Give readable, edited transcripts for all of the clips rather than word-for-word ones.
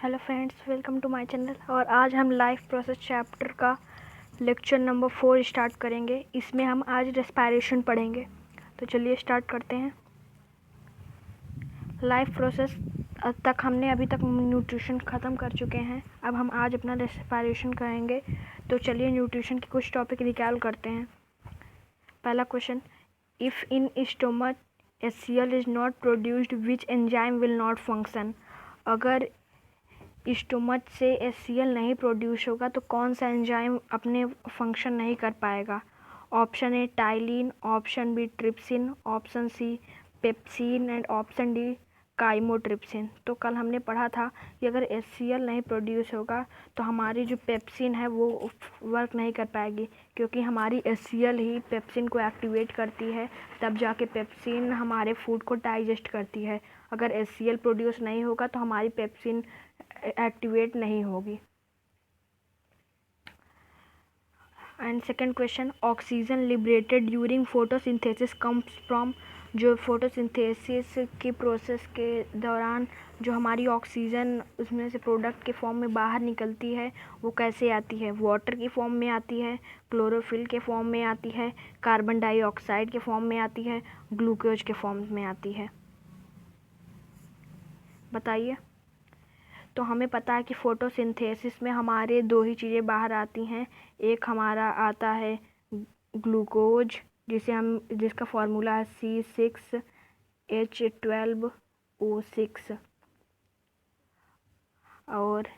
Hello friends, welcome to my channel. और आज हम लाइफ प्रोसेस चैप्टर का लेक्चर नंबर 4 स्टार्ट करेंगे। इसमें हम आज रेस्पिरेशन पढ़ेंगे। तो चलिए स्टार्ट करते हैं। लाइफ प्रोसेस तक हमने अभी तक न्यूट्रिशन ख़त्म कर चुके हैं। अब हम आज अपना रेस्पिरेशन करेंगे। तो चलिए न्यूट्रिशन के कुछ टॉपिक रिकैल करते हैं। पहला question, if in stomach HCl is not produced which enzyme will not function. अगर स्टोमच से HCl नहीं प्रोड्यूस होगा तो कौन सा एंजाइम अपने फंक्शन नहीं कर पाएगा। Option A ptyalin, option B trypsin, option C pepsin and option D chymotrypsin. तो कल हमने पढ़ा था कि अगर HCl नहीं प्रोड्यूस होगा तो हमारी जो पेप्सिन है वो वर्क नहीं कर पाएगी, क्योंकि हमारी HCl ही पेप्सिन को एक्टिवेट करती है, तब जाके पेप्सिन हमारे फूड को डाइजेस्ट करती है। अगर HCl प्रोड्यूस नहीं होगा तो हमारी पेप्सिन एक्टिवेट नहीं होगी। And second question, oxygen liberated during photosynthesis comes from. जो फोटोसिंथेसिस की प्रोसेस के दौरान जो हमारी ऑक्सीजन उसमें से प्रोडक्ट के फॉर्म में बाहर निकलती है वो कैसे आती है। वाटर की फॉर्म में आती है, क्लोरोफिल के फॉर्म में आती है, कार्बन डाइऑक्साइड के फॉर्म में आती है, ग्लूकोज के फॉर्म में आती है, बताइए। तो हमें पता है कि फ़ोटोसिंथेसिस में हमारे दो ही चीज़ें बाहर आती हैं। एक हमारा आता है ग्लूकोज, जिसका फार्मूला है C6H12O6, और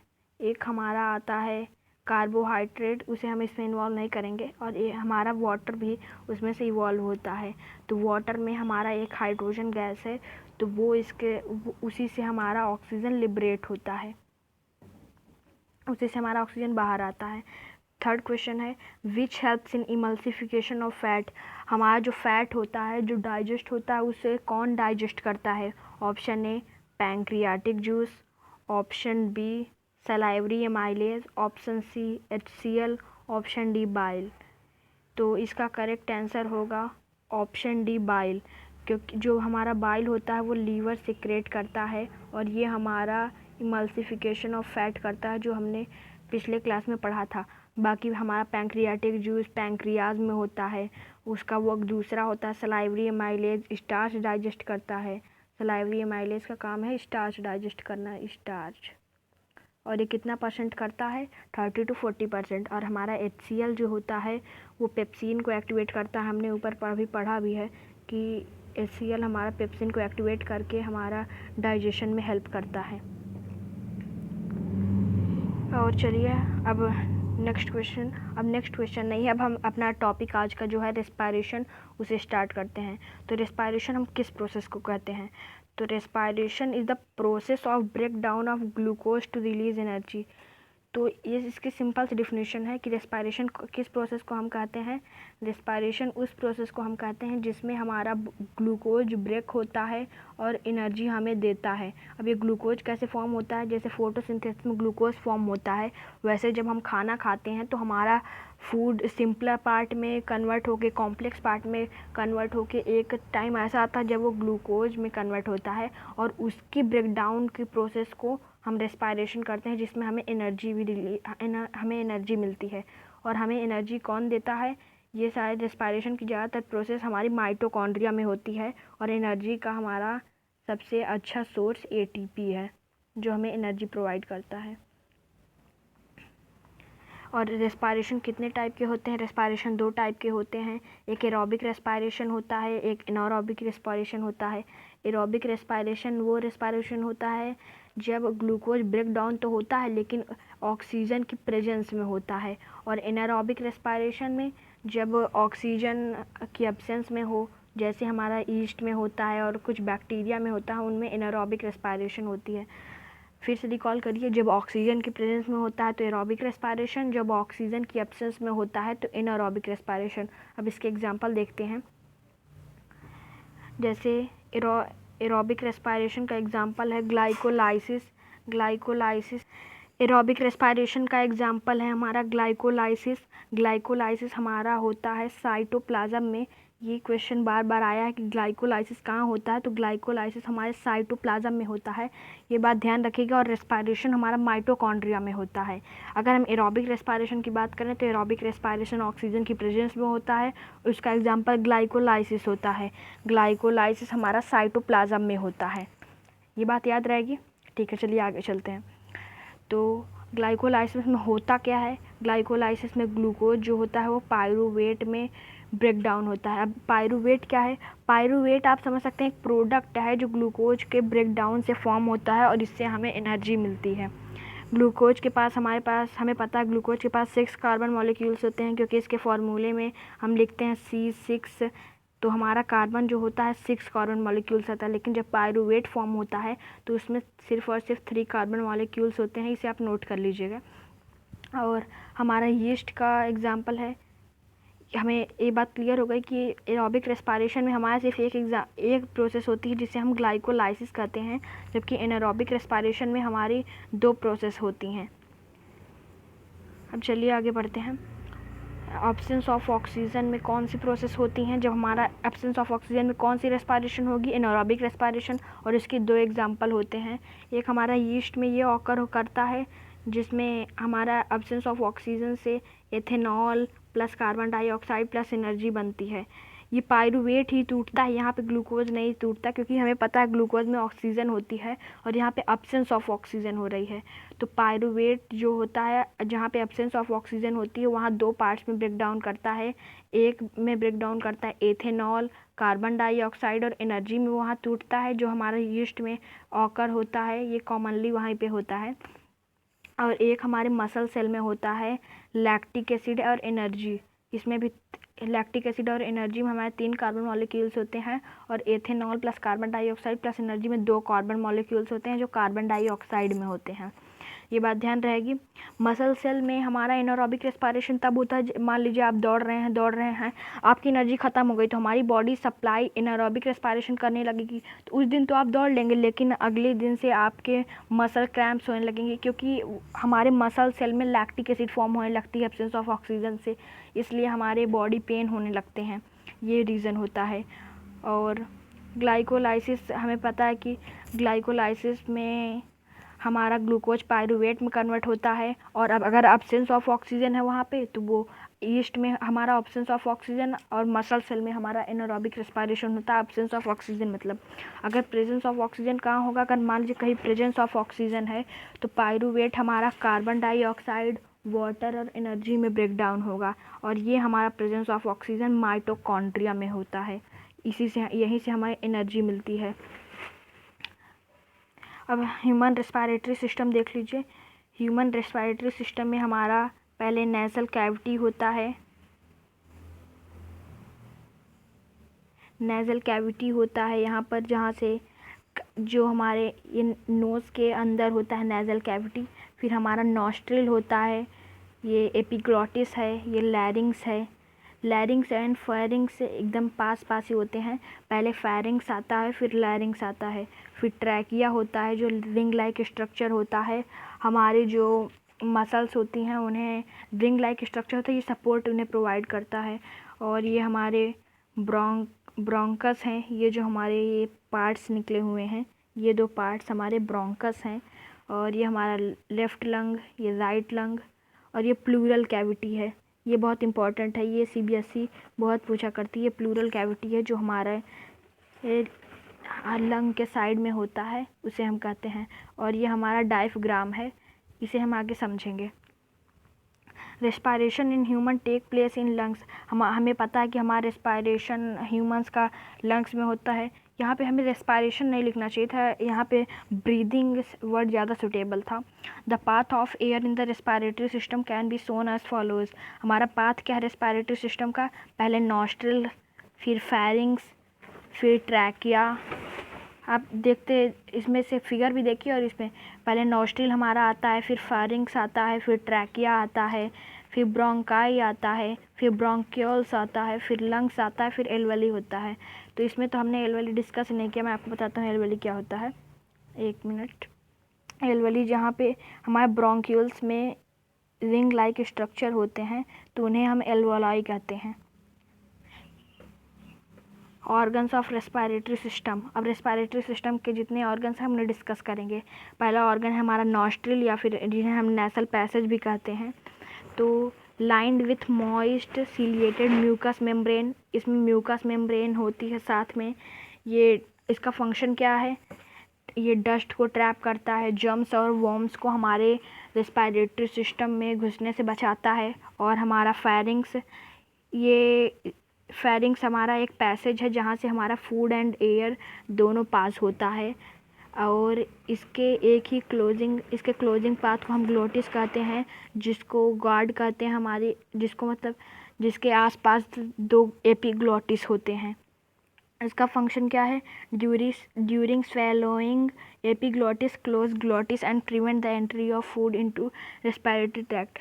एक हमारा आता है कार्बोहाइड्रेट, उसे हम इसमें इन्वॉल्व नहीं करेंगे। और ये हमारा वाटर भी उसमें से इवॉल्व होता है। तो वाटर में हमारा एक हाइड्रोजन गैस है, तो उसी से हमारा ऑक्सीजन लिबरेट होता है, उसी से हमारा ऑक्सीजन बाहर आता है। थर्ड क्वेश्चन है, which helps in emulsification of fat. हमारा जो फैट होता है, जो डाइजेस्ट होता है, उसे कौन डाइजेस्ट करता है। Option A pancreatic juice, option B salivary amylase, option C HCl, option D bile. तो इसका करेक्ट आंसर होगा ऑप्शन डी बाइल, क्योंकि जो हमारा बाइल होता है वो लीवर सिक्रेट करता है और ये हमारा इमल्सिफिकेशन ऑफ फैट करता है, जो हमने पिछले क्लास में पढ़ा था। बाकी हमारा पैंक्रियाटिक जूस पैंक्रियाज में होता है, उसका वो दूसरा होता है सलाइवरी एमाइलेज, स्टार्च डाइजेस्ट करता है। सलाइवरी एमाइलेज का काम है स्टार्च डाइजेस्ट करना, स्टार्च। और ये कितना परसेंट करता है, 30 to 40%। और हमारा HCl जो होता है वो पेप्सिन को एक्टिवेट करता है। हमने ऊपर अभी पढ़ा भी है कि HCl हमारा पेप्सिन को एक्टिवेट करके हमारा डाइजेशन में हेल्प करता है। और चलिए अब नेक्स्ट क्वेश्चन नहीं, अब हम अपना टॉपिक आज का जो है रेस्पिरेशन उसे स्टार्ट करते हैं। तो रेस्पिरेशन हम किस प्रोसेस को कहते हैं। तो respiration is the process of break down of glucose to release energy. तो ये इसकी सिंपल सी डिफिनेशन है कि रेस्पिरेशन किस प्रोसेस को हम कहते हैं। रेस्पिरेशन उस प्रोसेस को हम कहते हैं जिसमें हमारा ग्लूकोज ब्रेक होता है और एनर्जी हमें देता है। अब ये ग्लूकोज कैसे फॉर्म होता है, जैसे फोटोसिंथेसिस में ग्लूकोज फॉर्म होता है, वैसे जब हम खाना खाते हैं तो हमारा फूड सिंपलर पार्ट में कन्वर्ट होके कॉम्प्लेक्स पार्ट में कन्वर्ट होके एक टाइम ऐसा आता है जब वो ग्लूकोज में कन्वर्ट होता है, और उसकी ब्रेकडाउन की प्रोसेस को हम रेस्पिरेशन करते हैं, जिसमें हमें हमें एनर्जी मिलती है। और हमें एनर्जी कौन देता है, ये शायद रेस्पिरेशन की ज़्यादातर प्रोसेस हमारी माइटोकॉन्ड्रिया में होती है। और एनर्जी का हमारा सबसे अच्छा सोर्स ATP है, जो हमें एनर्जी प्रोवाइड करता है। और रेस्पिरेशन कितने टाइप के होते हैं। रेस्पिरेशन 2 टाइप के होते हैं, एक एरोबिक रेस्पिरेशन होता है, एक एनारोबिक रेस्पिरेशन होता है। एरोबिक रेस्पिरेशन वो रेस्पिरेशन होता है जब ग्लूकोज ब्रेक डाउन तो होता है लेकिन ऑक्सीजन की प्रेजेंस में होता है। और एनारोबिक रेस्पिरेशन में जब ऑक्सीजन की एब्सेंस में हो, जैसे हमारा ईस्ट में होता है और कुछ बैक्टीरिया में होता है, उनमें एनारोबिक रेस्पिरेशन होती है। फिर से रिकॉल करिए, जब ऑक्सीजन की प्रेजेंस में होता है तो एरोबिक रेस्पिरेशन, जब ऑक्सीजन की एब्सेंस में होता है तो एनारोबिक रेस्पिरेशन। अब इसके एग्जांपल देखते हैं। जैसे एरोबिक रेस्पिरेशन का एग्जांपल है ग्लाइकोलाइसिस। एरोबिक रेस्पिरेशन का एग्जांपल है हमारा ग्लाइकोलाइसिस हमारा होता है साइटोप्लाज्म में, ये क्वेश्चन बार बार आया है कि ग्लाइकोलाइसिस कहाँ होता है, तो ग्लाइकोलाइसिस हमारे साइटोप्लाज्म में होता है, ये बात ध्यान रखिएगा। और रेस्पिरेशन हमारा माइटोकॉन्ड्रिया में होता है। अगर हम एरोबिक रेस्पिरेशन की बात करें तो एरोबिक रेस्पिरेशन ऑक्सीजन की प्रेजेंस में होता है, उसका एग्जाम्पल ग्लाइकोलाइसिस होता है। ग्लाइकोलाइसिस हमारा साइटोप्लाज्म में होता है, ये बात याद रहेगी। ठीक है, चलिए आगे चलते हैं। तो ग्लाइकोलाइसिस में होता क्या है, ग्लाइकोलाइसिस में ग्लूकोज जो होता है वो पायरूवेट में ब्रेक डाउन होता है। अब पायरूवेट क्या है, पायरूवेट आप समझ सकते हैं एक प्रोडक्ट है जो ग्लूकोज के ब्रेक डाउन से फॉर्म होता है और इससे हमें एनर्जी मिलती है। ग्लूकोज के पास हमें पता है ग्लूकोज के पास 6 कार्बन मॉलिक्यूल्स होते हैं, क्योंकि इसके फार्मूले में हम लिखते हैं C6, तो हमारा कार्बन जो होता है 6 कार्बन मॉलिक्यूल्स आता है। लेकिन जब पायरूवेट फॉर्म होता है तो उसमें सिर्फ और सिर्फ 3 कार्बन मॉलिक्यूल्स होते हैं, इसे आप नोट कर लीजिएगा। और हमारा यीस्ट का एग्जाम्पल है। हमें ये बात क्लियर हो गई कि एरोबिक रेस्पिरेशन में हमारा सिर्फ एक प्रोसेस होती है जिसे हम ग्लाइकोलाइसिस कहते हैं, जबकि एनारोबिक रेस्पिरेशन में हमारी 2 प्रोसेस होती हैं। अब चलिए आगे बढ़ते हैं। एब्सेंस ऑफ ऑक्सीजन में कौन सी प्रोसेस होती हैं, जब हमारा एब्सेंस ऑफ ऑक्सीजन में कौन सी रेस्पिरेशन होगी, एनारोबिक रेस्पिरेशन। और इसके 2 एग्जाम्पल होते हैं। एक हमारा यीस्ट में ये ऑकर करता है जिसमें हमारा एब्सेंस ऑफ ऑक्सीजन से ethanol plus carbon dioxide plus energy बनती है। ये पायरूवेट ही टूटता है, यहाँ पे ग्लूकोज नहीं टूटता, क्योंकि हमें पता है ग्लूकोज में ऑक्सीजन होती है और यहाँ पे एब्सेंस ऑफ ऑक्सीजन हो रही है। तो पायरूवेट जो होता है जहाँ पे एब्सेंस ऑफ ऑक्सीजन होती है वहाँ 2 पार्ट्स में ब्रेक डाउन करता है। एक में ब्रेक डाउन करता है एथेनॉल, कार्बन डाइऑक्साइड और एनर्जी में वहाँ टूटता है, जो हमारा यीस्ट में ऑकर होता है, ये कॉमनली वहीं पे होता है। और एक हमारे मसल सेल में होता है लैक्टिक एसिड और एनर्जी। इसमें भी लैक्टिक एसिड और एनर्जी में हमारे 3 कार्बन मॉलिक्यूल्स होते हैं और ethanol plus carbon dioxide plus energy में 2 कार्बन मॉलिक्यूल्स होते हैं जो कार्बन डाइऑक्साइड में होते हैं, ये बात ध्यान रहेगी। मसल सेल में हमारा एनारोबिक रेस्पिरेशन तब होता है, मान लीजिए आप दौड़ रहे हैं, आपकी एनर्जी ख़त्म हो गई तो हमारी बॉडी सप्लाई एनारोबिक रेस्पिरेशन करने लगेगी। तो उस दिन तो आप दौड़ लेंगे, लेकिन अगले दिन से आपके मसल क्रैम्प्स होने लगेंगे, क्योंकि हमारे मसल सेल में लैक्टिक एसिड फॉर्म होने लगती है एब्सेंस ऑफ ऑक्सीजन से, इसलिए हमारे बॉडी पेन होने लगते हैं, ये रीज़न होता है। और ग्लाइकोलाइसिस हमें पता है कि ग्लाइकोलाइसिस में हमारा ग्लूकोज पायरूवेट में कन्वर्ट होता है। और अब अगर एब्सेंस ऑफ ऑक्सीजन है वहाँ पे तो वो ईस्ट में हमारा एब्सेंस ऑफ ऑक्सीजन और मसल सेल में हमारा एनारोबिक रेस्पिरेशन होता है। एब्सेंस ऑफ ऑक्सीजन मतलब अगर प्रेजेंस ऑफ ऑक्सीजन कहाँ होगा, अगर मान लीजिए कहीं प्रेजेंस ऑफ ऑक्सीजन है तो पायरूवेट हमारा कार्बन डाइऑक्साइड, वाटर और एनर्जी में ब्रेक डाउन होगा। और ये हमारा प्रेजेंस ऑफ ऑक्सीजन माइटोकॉन्ड्रिया में होता है, यहीं से हमें एनर्जी मिलती है। अब ह्यूमन रेस्पिरेटरी सिस्टम देख लीजिए। ह्यूमन रेस्पिरेटरी सिस्टम में हमारा पहले नेज़ल कैविटी होता है, नेज़ल कैविटी होता है यहाँ पर, जहाँ से जो हमारे ये नोज़ के अंदर होता है नेज़ल कैविटी। फिर हमारा नॉस्ट्रिल होता है, ये एपिग्लॉटिस है, ये लैरिंग्स है। लैरिंग्स एंड फेरिंग्स एकदम पास ही होते हैं, पहले फेरिंग्स आता है फिर लैरिंग्स आता है। फिर ट्रैकिया होता है जो रिंग लाइक स्ट्रक्चर होता है, हमारे जो मसल्स होती हैं उन्हें रिंग लाइक स्ट्रक्चर होता है, ये सपोर्ट उन्हें प्रोवाइड करता है। और ये हमारे ब्रोंकस हैं, ये जो हमारे ये पार्ट्स निकले हुए हैं, ये 2 पार्ट्स हमारे ब्रोंकस हैं। और ये हमारा लेफ़्ट लंग, ये राइट लंग, और ये प्लूरल कैविटी है, ये बहुत इंपॉर्टेंट है, ये CBSE बहुत पूछा करती है। प्लूरल कैविटी है जो हमारा लंग के साइड में होता है, उसे हम कहते हैं। और ये हमारा डायफ्राम है, इसे हम आगे समझेंगे। Respiration in human take place in lungs. हमें पता है कि हमारा रेस्पिरेशन ह्यूमंस का लंग्स में होता है। यहाँ पे हमें रेस्पिरेशन नहीं लिखना चाहिए था, यहाँ पे ब्रीदिंग वर्ड ज़्यादा सुटेबल था। The path of air in the respiratory system can be shown as follows. हमारा पाथ क्या है रेस्पिरेटरी सिस्टम का, पहले नॉस्ट्रिल, फिर फेरिंग्स, फिर ट्रैकिया। आप देखते इसमें से फिगर भी देखिए, और इसमें पहले नॉस्ट्रिल हमारा आता है, फिर फेरिंग्स आता है, फिर ट्रैकिया आता है, फिर ब्रोंकाई आता है, फिर ब्रोंक्यूल्स आता है, फिर लंग्स आता है, फिर एल्वेली होता है। तो इसमें तो हमने एल्वेली डिस्कस नहीं किया, मैं आपको बताता हूँ एल्वेली क्या होता है। 1 मिनट। एल्वेली जहाँ पे हमारे ब्रोंक्यूल्स में रिंग लाइक स्ट्रक्चर होते हैं तो उन्हें हम एल्वोलाई कहते हैं। Organs of respiratory system. अब रेस्पिरेटरी सिस्टम के जितने ऑर्गन्स हैं हमने डिस्कस करेंगे। पहला ऑर्गन है हमारा नॉस्ट्रिल या फिर जिन्हें हम नेसल पैसेज भी कहते हैं। तो lined with moist ciliated mucus membrane, इसमें म्यूकस मेम्ब्रेन होती है साथ में। ये इसका फंक्शन क्या है, ये डस्ट को ट्रैप करता है, जर्म्स और वॉर्म्स को हमारे रेस्पिरेटरी सिस्टम में घुसने से बचाता है। और हमारा फेरिंग्स, ये फेरिंग्स हमारा एक पैसेज है जहाँ से हमारा फूड एंड एयर दोनों पास होता है। और इसके क्लोजिंग पाथ को हम ग्लोटिस कहते हैं, जिसको गार्ड कहते हैं हमारी, जिसको मतलब जिसके आसपास 2 एपिग्लोटिस होते हैं। इसका फंक्शन क्या है, during swallowing epiglottis close glottis and prevent the entry of food into respiratory tract.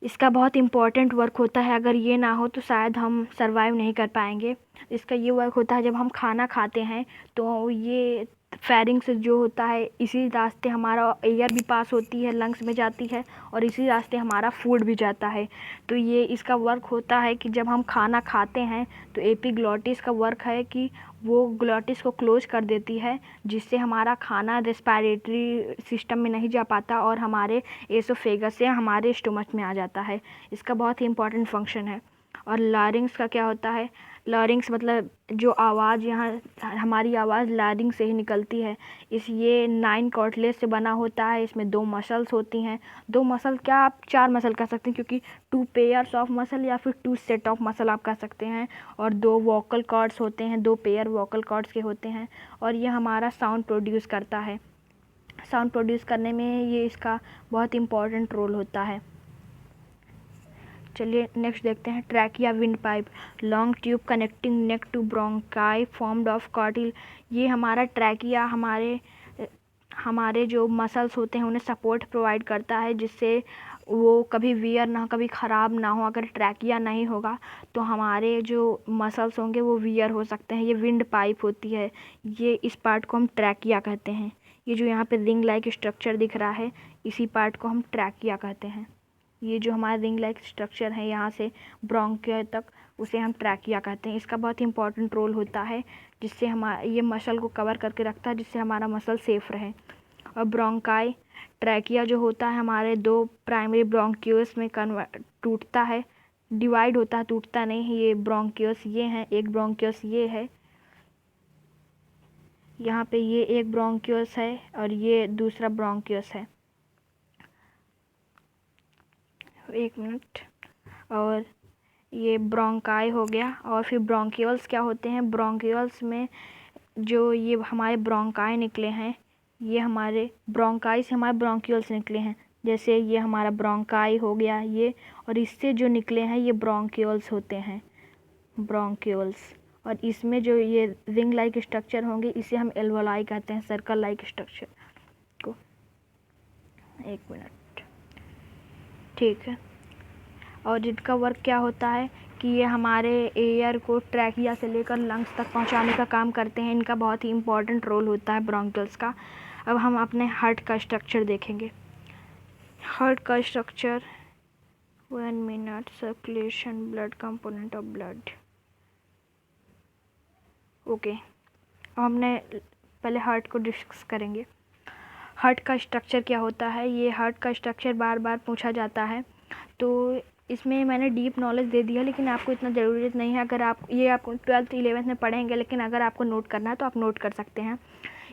इसका बहुत इंपॉर्टेंट वर्क होता है, अगर ये ना हो तो शायद हम सरवाइव नहीं कर पाएंगे। इसका ये वर्क होता है जब हम खाना खाते हैं तो ये फेरिंग्स जो होता है इसी रास्ते हमारा एयर भी पास होती है, लंग्स में जाती है, और इसी रास्ते हमारा फूड भी जाता है। तो ये इसका वर्क होता है कि जब हम खाना खाते हैं तो एपिग्लोटिस का वर्क है कि वो ग्लोटिस को क्लोज कर देती है, जिससे हमारा खाना रेस्पिरेटरी सिस्टम में नहीं जा पाता और हमारे एसोफेगस से हमारे स्टोमच में आ जाता है। इसका बहुत ही इंपॉर्टेंट फंक्शन है। और लारिंग्स का क्या होता है, लारिंग्स मतलब जो आवाज़, यहाँ हमारी आवाज़ लारिंग्स से ही निकलती है। ये 9 कार्टिलेज से बना होता है। इसमें 2 मसल्स होती हैं, 2 मसल क्या आप 4 मसल कह सकते हैं, क्योंकि 2 पेयर्स ऑफ मसल या फिर 2 सेट ऑफ मसल आप कह सकते हैं। और 2 वोकल कॉर्ड्स होते हैं, 2 पेयर वोकल कॉर्ड्स के होते हैं। और ये हमारा साउंड प्रोड्यूस करता है। साउंड प्रोड्यूस करने में ये इसका बहुत इम्पॉर्टेंट रोल होता है। चलिए नेक्स्ट देखते हैं, trachea windpipe, long tube connecting neck to bronchi formed of cartilage. ये हमारा ट्रैकिया हमारे जो मसल्स होते हैं उन्हें सपोर्ट प्रोवाइड करता है, जिससे वो कभी वियर ना, कभी ख़राब ना हो। अगर ट्रैकिया नहीं होगा तो हमारे जो मसल्स होंगे वो वियर हो सकते हैं। ये विंड पाइप होती है, ये इस पार्ट को हम ट्रैकिया कहते हैं। ये जो यहाँ पे रिंग लाइक स्ट्रक्चर दिख रहा है, इसी पार्ट को हम ट्रैकिया कहते हैं। ये जो हमारा रिंग लाइक स्ट्रक्चर है यहाँ से ब्रोंकिया तक, उसे हम ट्रैकिया कहते हैं। इसका बहुत इंपॉर्टेंट रोल होता है, जिससे ये मसल को कवर करके रखता है, जिससे हमारा मसल सेफ रहे। और ब्रोंकाई, ट्रैकिया जो होता है हमारे 2 प्राइमरी ब्रोंक्यूल्स में टूटता है, डिवाइड होता है, टूटता नहीं है। ये ब्रोंक्यूल्स ये हैं, एक ब्रोंक्यूल्स ये है, यहाँ पे ये एक ब्रोंक्यूल्स है और ये दूसरा ब्रोंक्यूल्स है। एक मिनट, और ये ब्रोंकाई हो गया। और फिर ब्रोंक्यूल्स क्या होते हैं, ब्रोंक्यूल्स में जो ये हमारे ब्रोंकाई निकले हैं, ये हमारे ब्रोंकाई से हमारे ब्रोंक्यूल्स निकले हैं। जैसे ये हमारा ब्रोंकाई हो गया ये, और इससे जो निकले हैं ये ब्रोंक्यूल्स होते हैं, ब्रोंक्यूल्स। और इसमें जो ये रिंग लाइक स्ट्रक्चर होंगे इसे हम एल्वोलाई कहते हैं, सर्कल लाइक स्ट्रक्चर को। एक मिनट, ठीक है। और जिनका वर्क क्या होता है कि ये हमारे एयर को ट्रैकिया से लेकर लंग्स तक पहुंचाने का काम करते हैं। इनका बहुत ही इम्पॉर्टेंट रोल होता है ब्रोंकियल्स का। अब हम अपने हार्ट का स्ट्रक्चर देखेंगे। हार्ट का structure, 1 minute, circulation, blood component of blood. Okay, अब हमने पहले हार्ट को डिस्कस करेंगे। हार्ट का स्ट्रक्चर क्या होता है, ये हार्ट का स्ट्रक्चर बार बार पूछा जाता है, तो इसमें मैंने डीप नॉलेज दे दिया, लेकिन आपको इतना ज़रूरत नहीं है। अगर आप ये आपको 12th 11th में पढ़ेंगे, लेकिन अगर आपको नोट करना है तो आप नोट कर सकते हैं।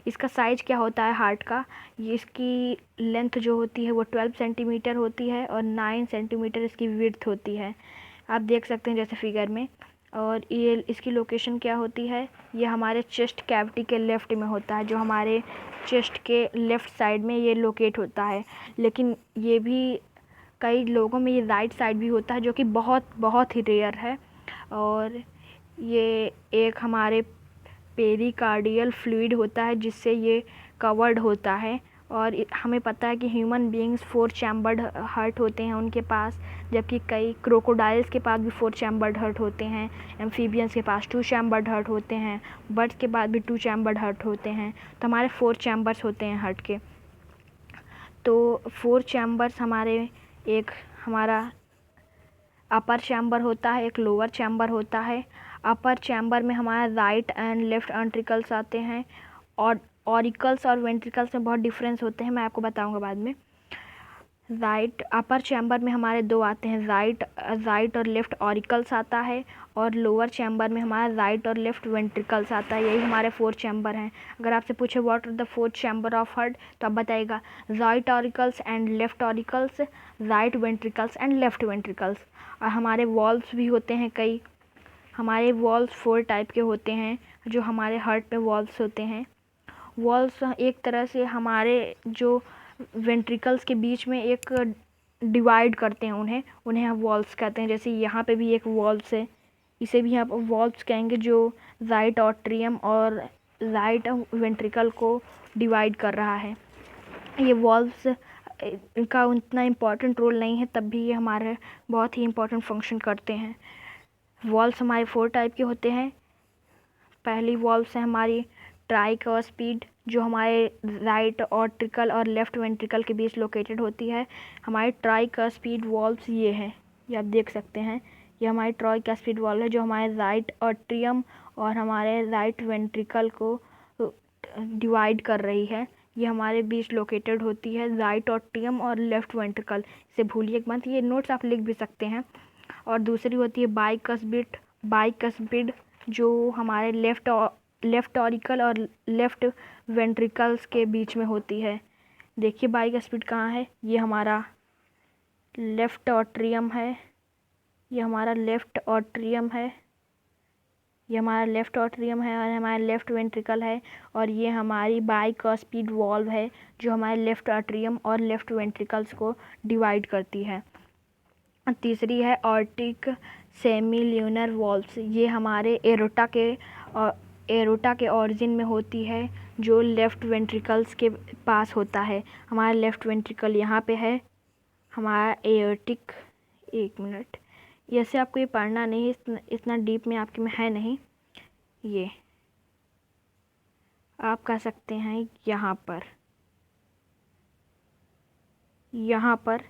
इसका साइज़ क्या होता है हार्ट का, ये इसकी लेंथ जो होती है वो 12 सेंटीमीटर होती है और 9 सेंटीमीटर इसकी विड्थ होती है, आप देख सकते हैं जैसे फिगर में। और ये इसकी लोकेशन क्या होती है, ये हमारे चेस्ट कैविटी के लेफ़्ट में होता है, जो हमारे चेस्ट के लेफ़्ट साइड में ये लोकेट होता है। लेकिन ये भी कई लोगों में ये राइट साइड भी होता है, जो कि बहुत बहुत ही रेयर है। और ये एक हमारे पेरिकार्डियल फ्लूइड होता है जिससे ये कवर्ड होता है। और हमें पता है कि ह्यूमन बीइंग्स 4 चैम्बर्ड हार्ट होते हैं उनके पास, जबकि कई क्रोकोडाइल्स के पास भी 4 चैम्बर्ड हार्ट होते हैं, एम्फीबियंस के पास 2 चैम्बर्ड हार्ट होते हैं, बर्ड्स के पास भी 2 चैम्बर्ड हार्ट होते हैं। तो हमारे 4 चैम्बर्स होते हैं हार्ट के। तो 4 चैम्बर्स हमारे, एक हमारा अपर चैम्बर होता है, एक लोअर चैम्बर होता है। अपर चैम्बर में हमारा राइट एंड लेफ्ट वेंट्रिकल्स आते हैं, और ऑरिकल्स और वेंट्रिकल्स में बहुत डिफरेंस होते हैं, मैं आपको बताऊंगा बाद में। राइट अपर चैम्बर में हमारे दो आते हैं, राइट और लेफ्ट ऑरिकल्स आता है, और लोअर चैम्बर में हमारा राइट और लेफ्ट वेंट्रिकल्स आता है। यही हमारे 4 चैम्बर हैं। अगर आपसे पूछे what are the 4th chamber of heart, तो आप बताइएगा right auricles and left auricles, right ventricles and left ventricles. और हमारे वॉल्व्स भी होते हैं कई। हमारे वॉल्व्स 4 टाइप के होते हैं जो हमारे हार्ट में वॉल्व्स होते हैं। वॉल्व्स एक तरह से हमारे जो वेंट्रिकल्स के बीच में एक डिवाइड करते हैं, उन्हें हम वॉल्व्स कहते हैं। जैसे यहाँ पे भी एक वॉल्व्स है, इसे भी आप वॉल्व्स कहेंगे, जो राइट ऑट्रियम और राइट वेंट्रिकल को डिवाइड कर रहा है। ये वॉल्व्स इनका उतना इम्पोर्टेंट रोल नहीं है, तब भी ये हमारे बहुत ही इम्पोर्टेंट फंक्शन करते हैं। वॉल्व्स हमारे 4 टाइप के होते हैं। पहली वॉल्व्स है हमारी ट्राइकस्पिड, जो हमारे राइट ऑर्टिकल और लेफ्ट वेंट्रिकल के बीच लोकेटेड होती है। हमारी ट्राइकस्पिड वॉल्व्स ये हैं, ये आप देख सकते हैं। ये हमारी ट्राइकस्पिड वॉल्व है जो हमारे राइट ऑट्रियम और हमारे राइट वेंट्रिकल को डिवाइड कर रही है। ये हमारे बीच लोकेटेड होती है, राइट ऑट्रियम और लेफ्ट वेंट्रिकल। इसे भूलिए मत, ये नोट्स आप लिख भी सकते हैं। और दूसरी होती है बाइकस्पिड, जो हमारे लेफ्ट ऑरिकल और लेफ्ट वेंट्रिकल्स के बीच में होती है। देखिए बाइकस्पिड कहाँ है, ये हमारा लेफ्ट ऑट्रियम है, ये हमारा लेफ्ट ऑट्रियम है, ये हमारा लेफ्ट ऑट्रियम है, और हमारा लेफ्ट वेंट्रिकल है। और ये हमारी बाइकस्पिड वॉल्व है जो हमारे लेफ्ट ऑट्रियम और लेफ्ट वेंट्रिकल्स को डिवाइड करती है। तीसरी है ऑर्टिक सेमील्यूनर वॉल्व्स। ये हमारे एरोटा के ओरिजिन में होती है, जो लेफ्ट वेंट्रिकल्स के पास होता है। हमारा लेफ्ट वेंट्रिकल यहाँ पे है, हमारा एओर्टिक। एक मिनट, जैसे आपको ये पढ़ना नहीं, इतना डीप में आपके में है नहीं, ये आप कह सकते हैं यहाँ पर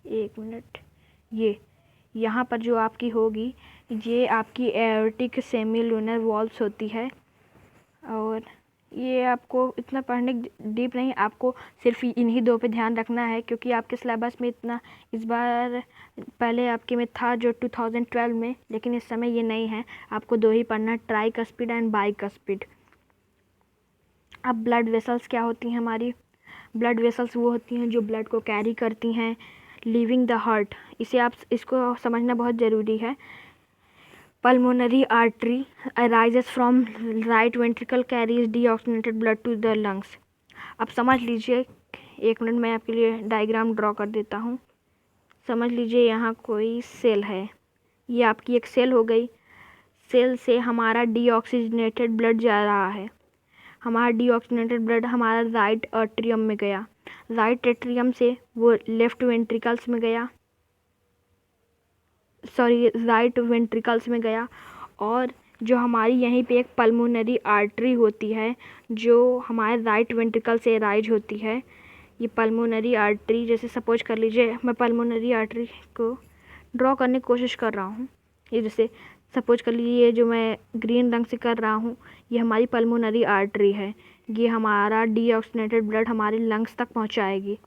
एक मिनट, ये यहाँ पर जो आपकी होगी, ये आपकी एओर्टिक सेमील्यूनर वॉल्व्स होती है। और ये आपको इतना पढ़ने डीप नहीं, आपको सिर्फ इन्हीं 2 पे ध्यान रखना है, क्योंकि आपके सिलेबस में इतना इस बार, पहले आपके में था जो 2012 में, लेकिन इस समय ये नहीं है। आपको 2 ही पढ़ना, ट्राइकस्पिड एंड बाइकस्पिड। अब ब्लड वेसल्स क्या होती हैं हमारी? ब्लड वेसल्स वो होती हैं जो ब्लड को कैरी करती हैं लीविंग द हार्ट। इसको समझना बहुत ज़रूरी है। Pulmonary artery arises from right ventricle, carries deoxygenated blood to the lungs. अब समझ लीजिए, एक मिनट मैं आपके लिए डायग्राम ड्रॉ कर देता हूँ। समझ लीजिए यहाँ कोई सेल है, ये आपकी एक सेल हो गई। सेल से हमारा डीऑक्सीजनेटेड ब्लड जा रहा है। हमारा डीऑक्सीजनेटेड ब्लड हमारा राइट एट्रियम में गया, राइट एट्रियम से वो लेफ्ट वेंट्रिकल्स में गया, राइट वेंट्रिकल्स में गया। और जो हमारी यहीं पे एक पल्मोनरी आर्टरी होती है जो हमारे राइट वेंट्रिकल से राइज होती है। ये पल्मोनरी आर्टरी, जैसे सपोज कर लीजिए मैं पल्मोनरी आर्टरी को ड्रॉ करने की कोशिश कर रहा हूँ। ये जैसे सपोज कर लीजिए, ये जो मैं ग्रीन रंग से कर रहा हूँ, ये हमारी पल्मोनरी आर्टरी है। ये हमारा डीऑक्सीजनेटेड ब्लड हमारे लंग्स तक पहुँचाएगी।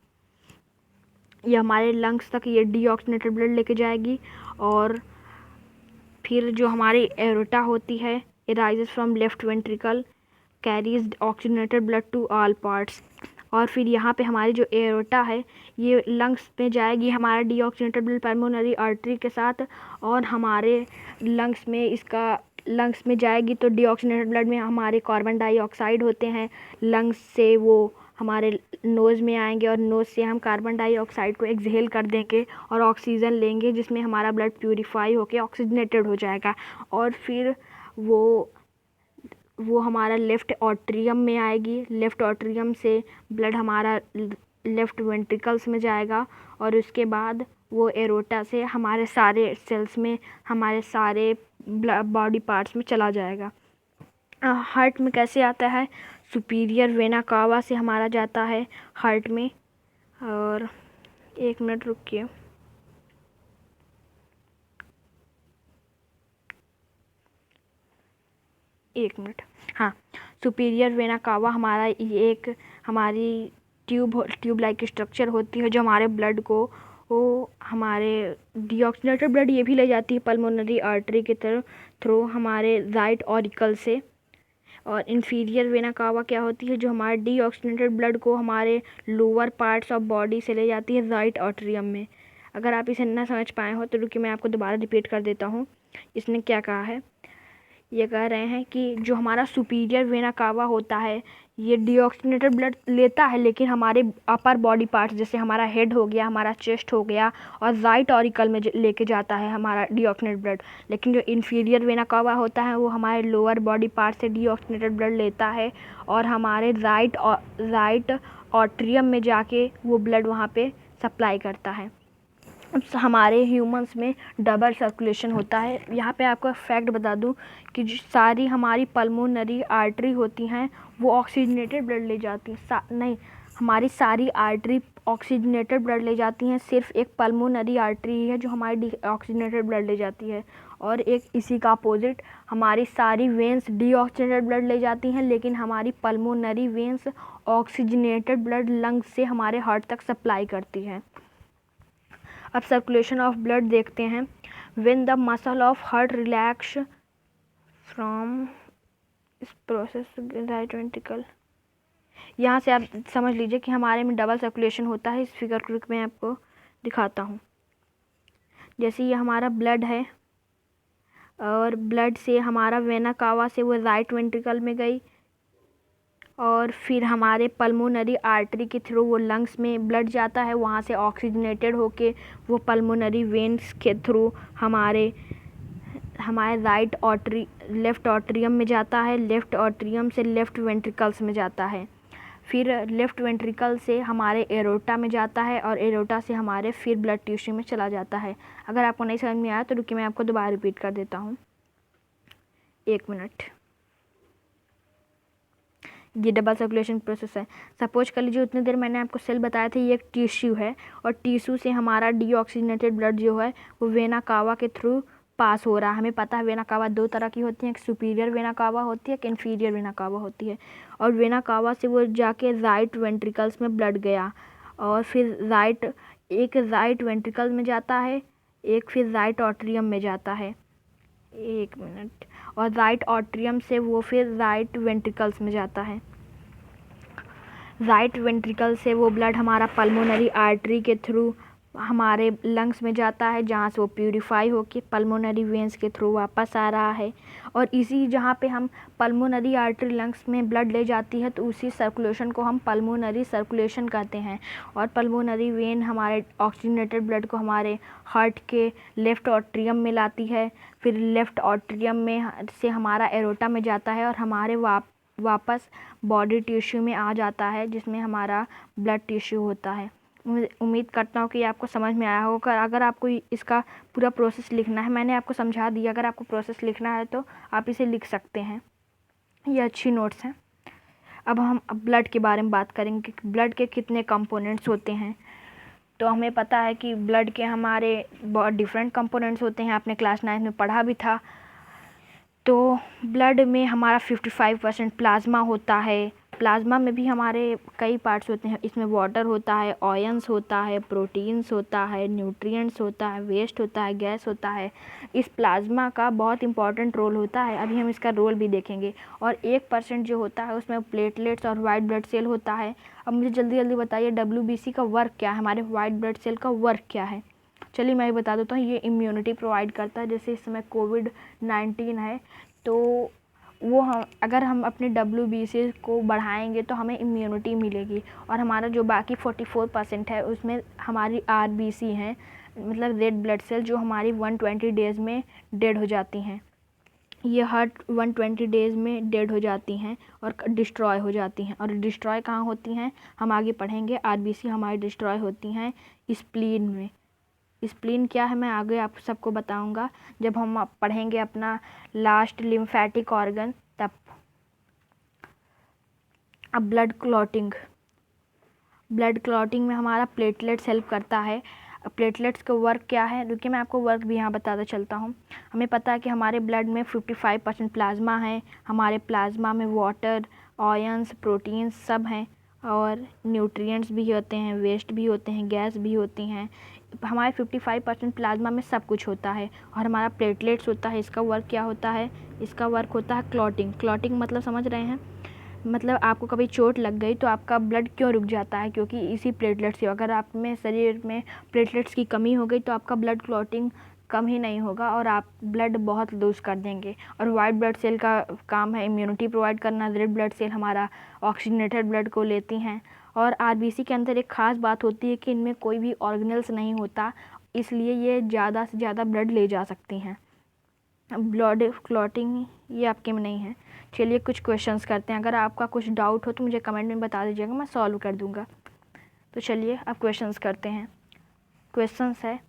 ये हमारे लंग्स तक ये डीऑक्सीजनेटेड ब्लड लेके जाएगी। और फिर जो हमारी एरोटा होती है, it rises from left ventricle, carries oxygenated blood to all parts. और फिर यहाँ पे हमारी जो एरोटा है, ये लंग्स में जाएगी हमारा डीऑक्सीजनेटेड ब्लड पल्मोनरी आर्टरी के साथ, और हमारे लंग्स में जाएगी तो डीऑक्सीजनेटेड ब्लड में हमारे कार्बन डाइऑक्साइड होते हैं। लंग्स से वो हमारे नोज़ में आएंगे, और नोज़ से हम कार्बन डाइऑक्साइड को एक्सहेल कर देंगे और ऑक्सीजन लेंगे, जिसमें हमारा ब्लड प्यूरिफाई होकर ऑक्सीजनेटेड हो जाएगा। और फिर वो हमारा लेफ़्ट ऑट्रियम में आएगी। लेफ़्ट ऑट्रियम से ब्लड हमारा लेफ़्ट वेंट्रिकल्स में जाएगा, और उसके बाद वो एरोटा से हमारे सारे सेल्स में, हमारे सारे बॉडी पार्ट्स में चला जाएगा। हार्ट में कैसे आता है? सुपीरियर वेना कावा से हमारा जाता है हार्ट में। और एक मिनट रुकिए, एक मिनट। हाँ, सुपीरियर वेना कावा हमारा ये एक हमारी ट्यूब लाइक स्ट्रक्चर होती है जो हमारे ब्लड को वो हमारे डीऑक्सीजनेटेड ब्लड ये भी ले जाती है पल्मोनरी आर्टरी के थ्रू हमारे राइट ऑरिकल से। और इन्फीरियर वेना कावा क्या होती है, जो हमारे डीऑक्सीजनेटेड ब्लड को हमारे लोअर पार्ट्स ऑफ बॉडी से ले जाती है राइट ऑट्रियम में। अगर आप इसे ना समझ पाए हो तो रुकिए मैं आपको दोबारा रिपीट कर देता हूँ। इसने क्या कहा है, ये कह रहे हैं कि जो हमारा सुपीरियर वेना कावा होता है ये डीऑक्सीजनेटेड ब्लड लेता है, लेकिन हमारे अपर बॉडी पार्ट्स जैसे हमारा हेड हो गया, हमारा चेस्ट हो गया और राइट ऑरिकल में लेके जाता है हमारा डीऑक्सीजनेटेड ब्लड। लेकिन जो इन्फीरियर वेना कावा होता है वो हमारे लोअर बॉडी पार्ट से डीऑक्सीजनेटेड ब्लड लेता है और हमारे राइट ऑट्रियम में जाके वो ब्लड वहाँ पे सप्लाई करता है। हमारे ह्यूमंस में डबल सर्कुलेशन होता है। यहाँ पे आपको फैक्ट बता दूँ कि जो सारी हमारी पल्मोनरी आर्टरी होती हैं वो ऑक्सीजनेटेड ब्लड ले जाती हैं। नहीं, हमारी सारी आर्टरी ऑक्सीजनेटेड ब्लड ले जाती हैं, सिर्फ एक पल्मोनरी आर्टरी है जो हमारी ऑक्सीजनेटेड ब्लड ले जाती है। और एक इसी का अपोजिट हमारी सारी वेंस डीऑक्सीजनेटेड ब्लड ले जाती हैं, लेकिन हमारी pulmonary veins oxygenated blood lungs से हमारे हार्ट तक सप्लाई करती है। अब सर्कुलेशन ऑफ ब्लड देखते हैं। When the muscle of heart relax from इस प्रोसेस राइट वेंट्रिकल, यहाँ से आप समझ लीजिए कि हमारे में डबल सर्कुलेशन होता है। इस फिगर को मैं आपको दिखाता हूँ। जैसे ये हमारा ब्लड है और ब्लड से हमारा वेना कावा से वो राइट वेंट्रिकल में गई और फिर हमारे पल्मोनरी आर्टरी के थ्रू वो लंग्स में ब्लड जाता है, वहाँ से ऑक्सीजनेटेड होके वो पल्मोनरी वेन्स के थ्रू हमारे लेफ़्ट ऑट्रियम में जाता है, लेफ़्ट ऑट्रियम से लेफ़्ट वेंट्रिकल्स में जाता है, फिर लेफ़्ट वेंट्रिकल से हमारे एरोटा में जाता है और एरोटा से हमारे फिर ब्लड टिश्यू में चला जाता है। अगर आपको नहीं समझ में आया तो रुकिए मैं आपको दोबारा रिपीट कर देता हूँ, एक मिनट। ये डबल सर्कुलेशन प्रोसेस है। सपोज कर लीजिए उतनी देर मैंने आपको सेल बताया था, ये एक टिश्यू है और टिश्यू से हमारा डीऑक्सीजनेटेड ब्लड जो है वो वेना कावा के थ्रू पास हो रहा है। हमें पता है वेना कावा दो तरह की होती है, एक सुपीरियर वेना कावा होती है, एक इन्फीरियर वेना कावा होती है। और वेना कावा से वो जाके राइट वेंट्रिकल्स में ब्लड गया और फिर एक राइट वेंट्रिकल में जाता है, एक फिर राइट ऑट्रियम में जाता है, एक मिनट, और राइट ऑट्रियम से वो फिर राइट वेंट्रिकल्स में जाता है। राइट वेंट्रिकल से वो ब्लड हमारा पल्मोनरी आर्टरी के थ्रू हमारे लंग्स में जाता है, जहाँ से वो प्यूरिफाई होके पल्मोनरी वेंस के थ्रू वापस आ रहा है। और इसी जहाँ पे हम पल्मोनरी आर्टरी लंग्स में ब्लड ले जाती है तो उसी सर्कुलेशन को हम पल्मोनरी सर्कुलेशन कहते हैं। और पल्मोनरी वेन हमारे ऑक्सीजनेटेड ब्लड को हमारे हार्ट के लेफ़्ट ऑट्रियम में लाती है, फिर लेफ़्ट ऑट्रियम में से हमारा एरोटा में जाता है और हमारे वापस बॉडी टिश्यू में आ जाता है, जिसमें हमारा ब्लड टिश्यू होता है। उम्मीद करता हूँ कि आपको समझ में आया होगा। अगर आपको इसका पूरा प्रोसेस लिखना है, मैंने आपको समझा दिया, अगर आपको प्रोसेस लिखना है तो आप इसे लिख सकते हैं, ये अच्छी नोट्स हैं। अब हम ब्लड के बारे में बात करेंगे कि ब्लड के कितने कंपोनेंट्स होते हैं। तो हमें पता है कि ब्लड के हमारे बहुत डिफरेंट कंपोनेंट्स होते हैं, आपने क्लास 9 में पढ़ा भी था। तो ब्लड में हमारा 55% प्लाज्मा होता है। प्लाज्मा में भी हमारे कई पार्ट्स होते हैं, इसमें वाटर होता है, आयंस होता है, प्रोटीन्स होता है, न्यूट्रिएंट्स होता है, वेस्ट होता है, गैस होता है। इस प्लाज्मा का बहुत इंपॉर्टेंट रोल होता है, अभी हम इसका रोल भी देखेंगे। और 1% जो होता है उसमें प्लेटलेट्स और वाइट ब्लड सेल होता है। अब मुझे जल्दी जल्दी बताइए WBC का वर्क क्या है, हमारे वाइट ब्लड सेल का वर्क क्या है। चलिए मैं बता देता हूँ, ये इम्यूनिटी प्रोवाइड करता है। जैसे इस समय कोविड-19 है तो वो अगर हम अपने WBC को बढ़ाएंगे तो हमें इम्यूनिटी मिलेगी। और हमारा जो बाकी 44% है उसमें हमारी RBC हैं, मतलब रेड ब्लड सेल, जो हमारी 120 डेज़ में डेड हो जाती हैं। ये हर 120 डेज़ में डेड हो जाती हैं और डिस्ट्रॉय हो जाती हैं। और डिस्ट्रॉय कहाँ होती हैं, हम आगे पढ़ेंगे। RBC हमारी डिस्ट्रॉय होती हैं स्प्लीन में। स्प्लीन क्या है मैं आगे आप सबको बताऊंगा जब हम पढ़ेंगे अपना लास्ट लिम्फेटिक ऑर्गन तब। अब ब्लड क्लॉटिंग में हमारा प्लेटलेट्स हेल्प करता है। प्लेटलेट्स का वर्क क्या है, रुकिए मैं आपको वर्क भी यहाँ बताता चलता हूँ। हमें पता है कि हमारे ब्लड में 55% प्लाज्मा है, हमारे प्लाज्मा में वाटर, आयंस, प्रोटीन्स सब हैं और न्यूट्रिएंट्स भी होते हैं, वेस्ट भी होते हैं, गैस भी होती हैं। हमारे 55% प्लाज्मा में सब कुछ होता है और हमारा प्लेटलेट्स होता है। इसका वर्क क्या होता है, इसका वर्क होता है क्लॉटिंग। क्लॉटिंग मतलब समझ रहे हैं, मतलब आपको कभी चोट लग गई तो आपका ब्लड क्यों रुक जाता है, क्योंकि इसी प्लेटलेट्स से। अगर आप में शरीर में प्लेटलेट्स की कमी हो गई तो आपका ब्लड क्लॉटिंग कम ही नहीं होगा और आप ब्लड बहुत लूज़ कर देंगे। और वाइट ब्लड सेल का काम है इम्यूनिटी प्रोवाइड करना। रेड ब्लड सेल हमारा ऑक्सीजनेटेड ब्लड को लेती हैं। और आरबीसी के अंदर एक ख़ास बात होती है कि इनमें कोई भी ऑर्गेनल्स नहीं होता, इसलिए ये ज़्यादा से ज़्यादा ब्लड ले जा सकती हैं। ब्लड क्लॉटिंग ये आपके में नहीं है। चलिए कुछ क्वेश्चंस करते हैं। अगर आपका कुछ डाउट हो तो मुझे कमेंट में बता दीजिएगा, मैं सॉल्व कर दूंगा। तो चलिए अब क्वेश्चंस करते हैं। क्वेश्चंस है,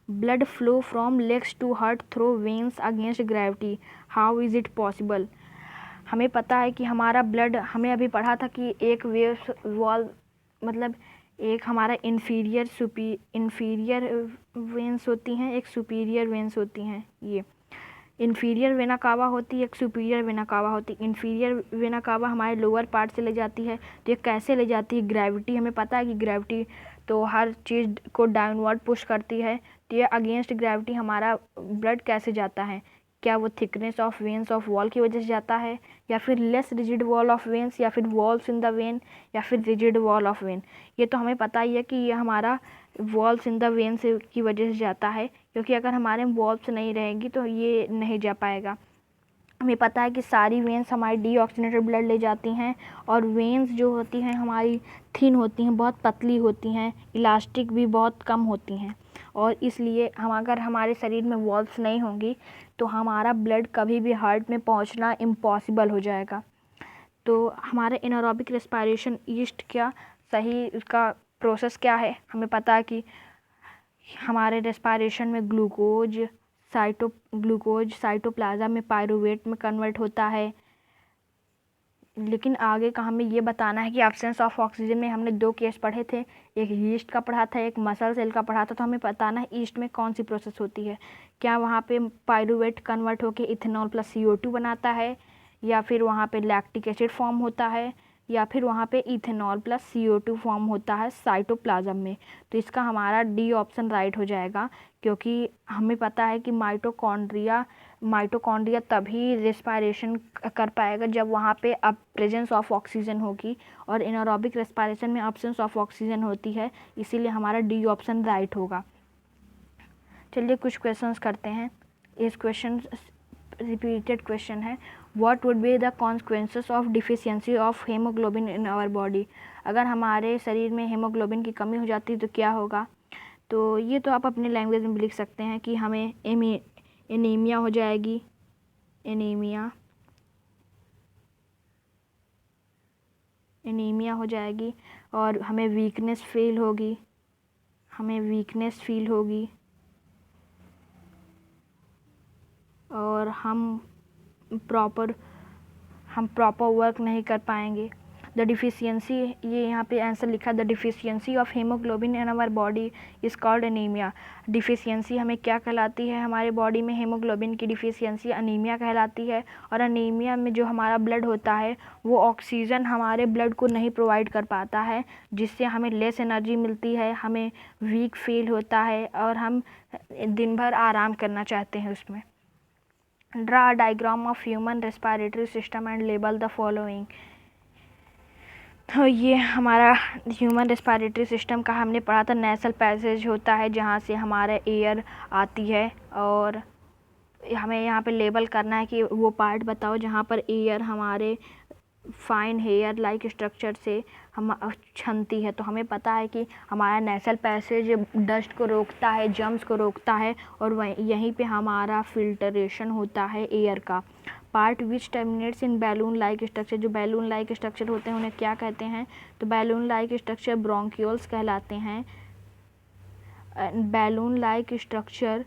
blood flow from legs to heart through veins against gravity, how is it possible. हमें पता है कि हमारा ब्लड, हमें अभी पढ़ा था कि एक वेव वॉल मतलब एक हमारा इन्फीरियर वेन्स होती हैं, एक सुपीरियर वेन्स होती हैं। ये इन्फीरियर वेना कावा होती है, एक सुपीरियर वेना कावा होती है। इन्फीरियर वेना कावा हमारे लोअर पार्ट से ले जाती है। तो ये कैसे ले जाती है, ग्रेविटी, हमें पता है कि ग्रेविटी तो हर चीज़ को डाउनवर्ड पुश करती है। तो ये अगेंस्ट ग्रेविटी हमारा ब्लड कैसे जाता है, क्या वो thickness of veins of wall की वजह से जाता है, या फिर less rigid wall of veins, या फिर वॉल्स इन द वेन, या फिर रिजिड वॉल ऑफ वेन। ये तो हमें पता ही है कि ये हमारा वॉल्स इन द वेन्स की वजह से जाता है, क्योंकि अगर हमारे वॉल्स नहीं रहेगी तो ये नहीं जा पाएगा। हमें पता है कि सारी वेन्स हमारी डीऑक्सीजनेटेड ब्लड ले जाती हैं और वेन्स जो होती हैं हमारी थिन होती हैं, बहुत पतली होती हैं, इलास्टिक भी बहुत कम होती हैं। और इसलिए हम अगर हमारे शरीर में वॉल्व्स नहीं होंगी तो हमारा ब्लड कभी भी हार्ट में पहुंचना इम्पॉसिबल हो जाएगा। तो हमारा एनारोबिक रेस्पिरेशन ईस्ट क्या सही उसका प्रोसेस क्या है, हमें पता है कि हमारे रेस्पिरेशन में ग्लूकोज साइटोप्लाज्म में पायरूवेट में कन्वर्ट होता है। लेकिन आगे का हमें ये बताना है कि एब्सेंस ऑफ ऑक्सीजन में हमने 2 केस पढ़े थे, एक यीस्ट का पढ़ा था, एक मसल सेल का पढ़ा था। तो हमें बताना है ईस्ट में कौन सी प्रोसेस होती है, क्या वहाँ पे पायरूवेट कन्वर्ट होकर इथेनॉल प्लस CO2 बनाता है, या फिर वहाँ पे लैक्टिक एसिड फॉर्म होता है, या फिर वहाँ पे इथेनॉल प्लस CO2 फॉर्म होता है साइटोप्लाज्म में। तो इसका हमारा डी ऑप्शन राइट हो जाएगा, क्योंकि हमें पता है कि माइटोकॉन्ड्रिया तभी रेस्पिरेशन कर पाएगा जब वहाँ पे अब प्रेजेंस ऑफ ऑक्सीजन होगी, और एनारोबिक रेस्पिरेशन में एब्सेंस ऑफ ऑक्सीजन होती है, इसीलिए हमारा डी ऑप्शन राइट होगा। चलिए कुछ क्वेश्चंस करते हैं। इस क्वेश्चन रिपीटेड क्वेश्चन है, what would be the consequences of deficiency of haemoglobin in our body. अगर हमारे शरीर में हेमोग्लोबिन की कमी हो जाती है तो क्या होगा। तो ये तो आप अपने लैंग्वेज में लिख सकते हैं कि हमें एनीमिया हो जाएगी, एनीमिया हो जाएगी, और हमें वीकनेस फील होगी, और हम प्रॉपर वर्क नहीं कर पाएंगे। द डिफिशियंसी, ये यहाँ पे आंसर लिखा, the deficiency of haemoglobin in our body is called anaemia. Deficiency हमें क्या कहलाती है, हमारे बॉडी में हेमोग्लोबिन की डिफिशियंसी अनीमिया कहलाती है। और अनीमिया में जो हमारा ब्लड होता है वो ऑक्सीजन हमारे ब्लड को नहीं प्रोवाइड कर पाता है, जिससे हमें लेस एनर्जी मिलती है, हमें वीक फील होता है और हम दिन भर आराम करना चाहते हैं उसमें। Draw a diagram of human respiratory system and label the following. तो ये हमारा ह्यूमन रेस्पिरेटरी सिस्टम का हमने पढ़ा था, नेसल पैसेज होता है जहाँ से हमारा एयर आती है, और हमें यहाँ पे लेबल करना है कि वो पार्ट बताओ जहाँ पर एयर हमारे फाइन हेयर लाइक स्ट्रक्चर से हम छनती है। तो हमें पता है कि हमारा नेसल पैसेज डस्ट को रोकता है, जर्म्स को रोकता है, और यहीं पे हमारा फिल्टरेशन होता है एयर का। Part which terminates in balloon like structure, जो बैलून लाइक स्ट्रक्चर होते हैं उन्हें क्या कहते हैं, तो बैलून लाइक स्ट्रक्चर ब्रोंक्यूल्स कहलाते हैं। बैलून लाइक स्ट्रक्चर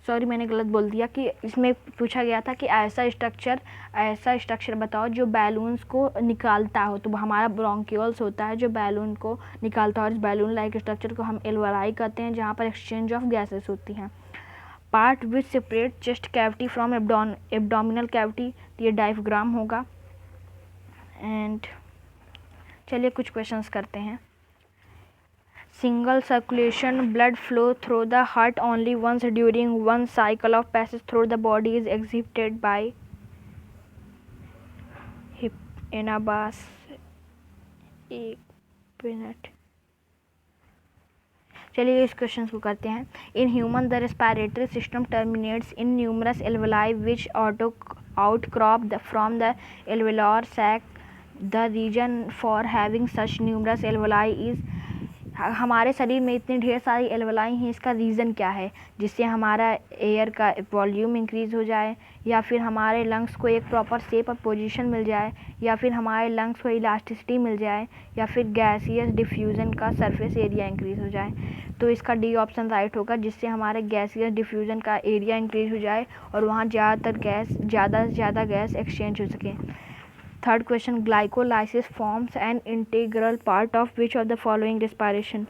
सॉरी मैंने गलत बोल दिया कि इसमें पूछा गया था कि ऐसा स्ट्रक्चर बताओ जो बैलून्स को निकालता हो। तो हमारा ब्रोंकियोल्स होता है जो बैलून को निकालता है, और इस बैलून लाइक स्ट्रक्चर को हम एल्वेलाई कहते हैं, जहाँ पर एक्सचेंज ऑफ गैसेस होती हैं। Part which separate chest cavity from abdominal cavity, ये डायफ्राम होगा। एंड चलिए कुछ क्वेश्चंस करते हैं। Single circulation blood flow through the heart only once during one cycle of passage through the body is exhibited by anabas. एक minute, चलिए इस question को करते हैं। In human the respiratory system terminates in numerous alveoli which outcrop from the alveolar sac. The reason for having such numerous alveoli is, हमारे शरीर में इतनी ढेर सारी एल्वेलाई हैं, इसका रीज़न क्या है? जिससे हमारा एयर का वॉल्यूम इंक्रीज़ हो जाए, या फिर हमारे लंग्स को एक प्रॉपर शेप और पोजीशन मिल जाए, या फिर हमारे लंग्स को इलास्टिसिटी मिल जाए, या फिर गैसियस डिफ्यूज़न का सरफेस एरिया इंक्रीज़ हो जाए। तो इसका डी ऑप्शन राइट होगा, जिससे हमारे गैसियस डिफ्यूज़न का एरिया इंक्रीज़ हो जाए और वहाँ ज़्यादा से ज़्यादा गैस एक्सचेंज हो सके। Third question, glycolysis forms an integral part of which of the following respiration.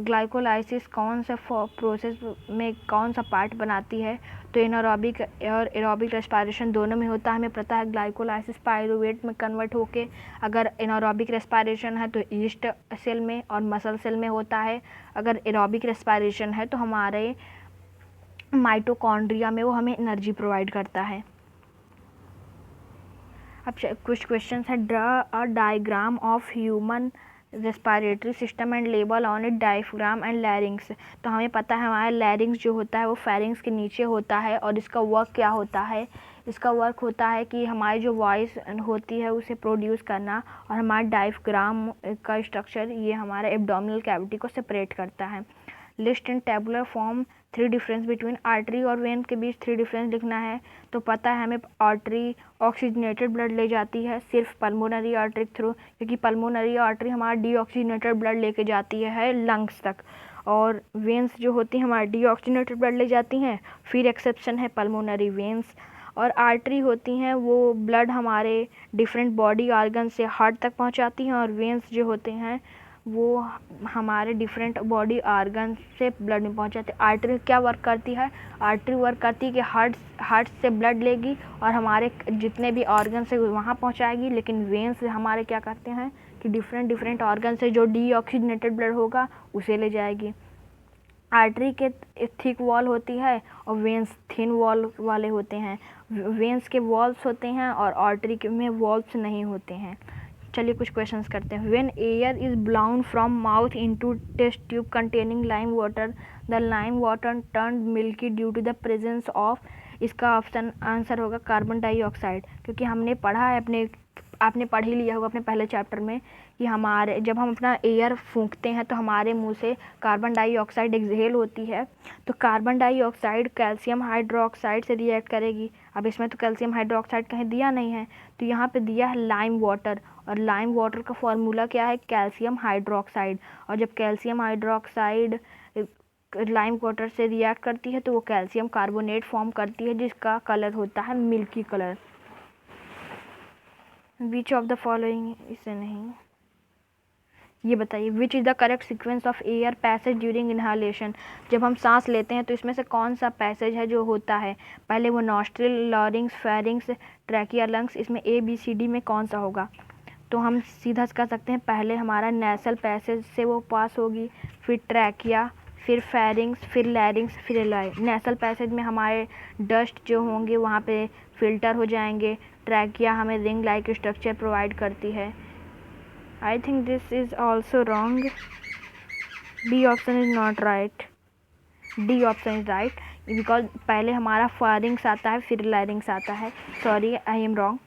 Glycolysis कौन सा प्रोसेस में कौन सा पार्ट बनाती है? तो एनारोबिक और एरोबिक रेस्पिरेशन दोनों में होता है। हमें पता है ग्लाइकोलाइसिस पायरुवेट में कन्वर्ट होके, अगर एनारोबिक रेस्पिरेशन है तो ईस्ट सेल में और मसल सेल में होता है। अगर एरोबिक रेस्पिरेशन है तो हमारे माइटोकॉन्ड्रिया में वो हमें एनर्जी प्रोवाइड करता है। अब कुछ क्वेश्चंस है। Draw a diagram of human respiratory system and label on it diaphragm and लैरिंग्स। तो हमें पता है हमारा लैरिंग्स जो होता है वो फेरिंग्स के नीचे होता है, और इसका वर्क क्या होता है? इसका वर्क होता है कि हमारी जो वॉइस होती है उसे प्रोड्यूस करना, और हमारा डायफ्राम का स्ट्रक्चर ये हमारा एब्डोमिनल कैविटी को सेपरेट करता है। लिस्ट इन tabular form 3 difference between artery और वेन के बीच 3 डिफरेंस लिखना है। तो पता है हमें आर्टरी ऑक्सीजनेटेड ब्लड ले जाती है सिर्फ पल्मोनरी आर्टरी थ्रू, क्योंकि पल्मोनरी आर्टरी हमारा डीऑक्सीजनेटेड ब्लड लेके जाती है लंग्स तक, और वेंस जो होती हैं हमारा डीऑक्सीजनेटेड ब्लड ले जाती हैं। फिर एक्सेप्शन है पल्मोनरी वेंस। और आर्टरी होती हैं वो ब्लड हमारे डिफरेंट बॉडी आर्गन से हार्ट तक पहुंचाती हैं, और वेंस जो होते हैं वो हमारे डिफरेंट बॉडी आर्गन से ब्लड में पहुंचाते हैं। आर्टरी क्या वर्क करती है? आर्टरी वर्क करती है कि हार्ट से ब्लड लेगी और हमारे जितने भी ऑर्गन से वहाँ पहुंचाएगी, लेकिन वेन्स हमारे क्या करते हैं कि डिफरेंट ऑर्गन से जो डीऑक्सीजनेटेड ब्लड होगा उसे ले जाएगी। आर्टरी के थिक वॉल होती है और वेन्स थिन वॉल वाले होते हैं। वेन्स के वॉल्स होते हैं और आर्टरी में वॉल्स नहीं होते हैं। चलिए कुछ क्वेश्चंस करते हैं। When air is blown from mouth into test tube containing lime water, the lime water turn milky due to the presence of, इसका ऑप्शन आंसर होगा कार्बन डाइऑक्साइड। क्योंकि हमने पढ़ा है आपने पढ़ ही लिया होगा अपने पहले चैप्टर में कि हमारे जब हम अपना एयर फूंकते हैं तो हमारे मुंह से कार्बन डाइऑक्साइड एक्सहेल होती है। तो कार्बन डाइऑक्साइड कैल्शियम हाइड्रोक्साइड से रिएक्ट करेगी। अब इसमें तो कैल्शियम हाइड्रोक्साइड कहीं दिया नहीं है, तो यहाँ पे दिया है लाइम वाटर, और लाइम वाटर का फॉर्मूला क्या है? Calcium hydroxide. और जब कैल्शियम हाइड्रोक्साइड लाइम वाटर से रिएक्ट करती है तो वो कैल्शियम कार्बोनेट फॉर्म करती है, जिसका कलर होता है milky colour. Which of the following, इसे नहीं, ये बताइए which is the correct sequence of air passage during inhalation. जब हम सांस लेते हैं तो इसमें से कौन सा पैसेज है जो होता है? पहले वो नॉस्ट्रिल, लॉरिंग्स, फेरिंग्स, ट्रैकिया, लंग्स, इसमें ABCD में कौन सा होगा? तो हम सीधा कर सकते हैं, पहले हमारा नेसल पैसेज से वो पास होगी, फिर ट्रैकिया, फिर फेरिंग्स, फिर लैरिंग्स, फिर एलाई। नेसल पैसेज में हमारे डस्ट जो होंगे वहाँ पे फिल्टर हो जाएंगे। ट्रैकिया हमें रिंग लाइक स्ट्रक्चर प्रोवाइड करती है। I think this is also wrong. D option is not right. D option is right because पहले हमारा फारिंग्स आता है फिर लैरिंग्स आता है। Sorry I am wrong.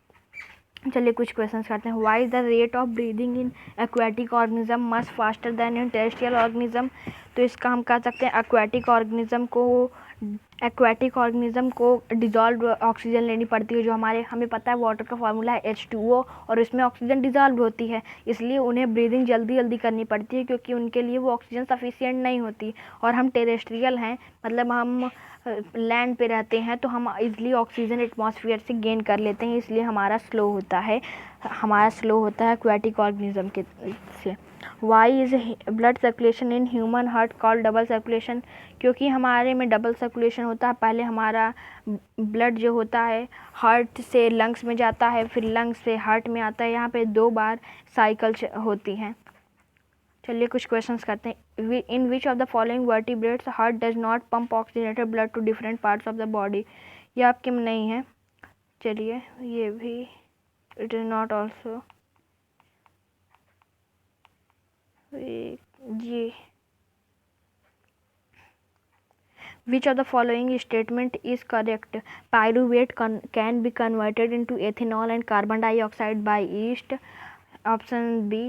चलिए कुछ क्वेश्चंस करते हैं। Why is the rate of breathing in aquatic organism much faster than in terrestrial organism. तो इसका हम कह सकते हैं एक्वेटिक ऑर्गेनिज्म को डिजॉल्व ऑक्सीजन लेनी पड़ती है। जो हमें पता है वाटर का फार्मूला है H2O, और इसमें ऑक्सीजन डिजॉल्व होती है, इसलिए उन्हें ब्रीदिंग जल्दी करनी पड़ती है, क्योंकि उनके लिए वो ऑक्सीजन सफिशिएंट नहीं होती। और हम टेरेस्ट्रियल हैं, मतलब हम लैंड पे रहते हैं तो हम इजली ऑक्सीजन एटमॉस्फेयर से गेन कर लेते हैं, इसलिए हमारा स्लो होता है एक्वेटिक ऑर्गेनिज्म के से। Why is blood circulation in human heart called double circulation? क्योंकि हमारे में डबल सर्कुलेशन होता है, पहले हमारा ब्लड जो होता है हार्ट से लंग्स में जाता है, फिर लंग्स से हार्ट में आता है, यहाँ पे 2 बार साइकिल होती हैं। चलिए कुछ क्वेश्चंस करते हैं। In which of the following vertebrates heart does not pump oxygenated blood to different parts of the body? ये आपके में नहीं है। चलिए ये भी इट इज़ नॉट ऑल्सो जी। Which of the following statement is correct? Pyruvate can be converted into ethanol and carbon dioxide by yeast. Option B.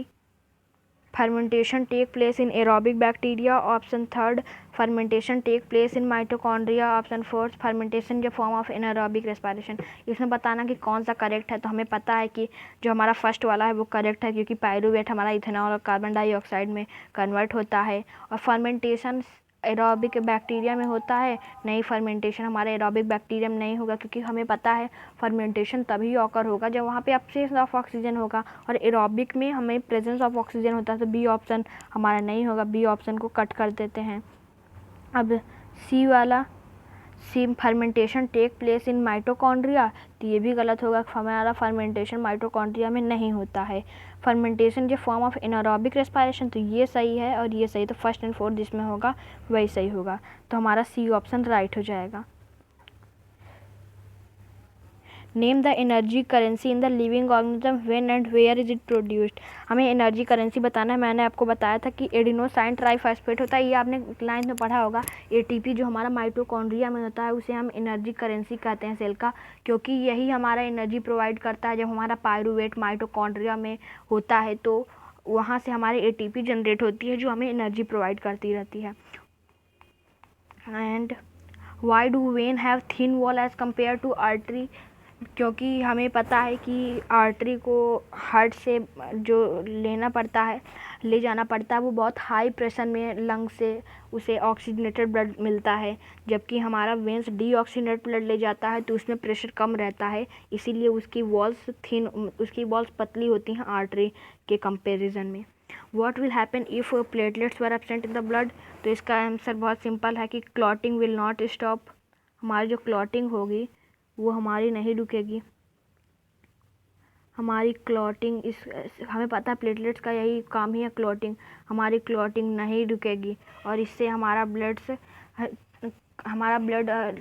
Fermentation take place in aerobic bacteria. Option 3. Fermentation take place in mitochondria. Option 4. Fermentation is a form of anaerobic respiration. इसमें बताना कि कौन सा correct है। तो हमें पता है कि जो हमारा फर्स्ट वाला है वो करेक्ट है, क्योंकि पायरुवेट हमारा इथेनॉल और कार्बन डाइऑक्साइड में कन्वर्ट होता है। और फर्मेंटेशन एरोबिक बैक्टीरिया में होता है, नहीं फर्मेंटेशन हमारे एरोबिक बैक्टीरिया में नहीं होगा, क्योंकि हमें पता है फर्मेंटेशन तभी ऑकर होगा जब वहाँ पे एब्सेंस ऑफ ऑक्सीजन होगा, और एरोबिक में हमें प्रेजेंस ऑफ ऑक्सीजन होता है। तो बी ऑप्शन हमारा नहीं होगा, बी ऑप्शन को कट कर देते हैं। अब सी वाला, C fermentation take place in mitochondria, तो ये भी गलत होगा। हमारा फर्मेंटेशन माइटोकॉन्ड्रिया में नहीं होता है। फर्मेंटेशन जो फॉर्म ऑफ एनारोबिक रेस्पायरेशन, तो ये सही है और ये सही, तो फर्स्ट एंड फोर्थ जिसमें होगा वही सही होगा। तो हमारा सी ऑप्शन राइट हो जाएगा। Name the energy currency in the living organism when and where is it produced? हमें एनर्जी करेंसी बताना है। मैंने आपको बताया था कि एडिनोसाइन ट्राइफॉस्फेट होता है, ये आपने लाइन में पढ़ा होगा। एटीपी जो हमारा माइटोकॉन्ड्रिया में होता है उसे हम एनर्जी करेंसी कहते हैं सेल का, क्योंकि यही हमारा एनर्जी प्रोवाइड करता है। जब हमारा पायरुवेट माइटोकॉन्ड्रिया में होता है तो वहाँ से हमारी एटीपी जनरेट होती है जो हमें एनर्जी प्रोवाइड करती रहती है। And why do vein have thin wall as compare to artery? क्योंकि हमें पता है कि आर्टरी को हार्ट से जो ले जाना पड़ता है वो बहुत हाई प्रेशर में लंग से उसे ऑक्सीजनेटेड ब्लड मिलता है, जबकि हमारा वेंस डीऑक्सीजनेटेड ब्लड ले जाता है तो उसमें प्रेशर कम रहता है, इसीलिए उसकी वॉल्स पतली होती हैं आर्टरी के कंपैरिजन में। What will happen if platelets were absent in the blood? तो इसका आंसर बहुत सिंपल है कि क्लॉटिंग विल नॉट स्टॉप। हमारी जो क्लॉटिंग होगी वो हमारी नहीं रुकेगी। हमारी क्लॉटिंग हमें पता है प्लेटलेट्स का यही काम ही है क्लॉटिंग, हमारी क्लॉटिंग नहीं रुकेगी और इससे हमारा ब्लड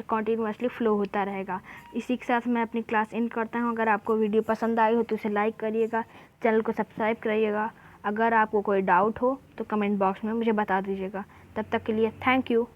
कॉन्टीन्यूसली फ्लो होता रहेगा। इसी के साथ मैं अपनी क्लास एंड करता हूँ। अगर आपको वीडियो पसंद आई हो तो उसे लाइक करिएगा, चैनल को सब्सक्राइब करिएगा। अगर आपको कोई डाउट हो तो कमेंट बॉक्स में मुझे बता दीजिएगा। तब तक के लिए थैंक यू।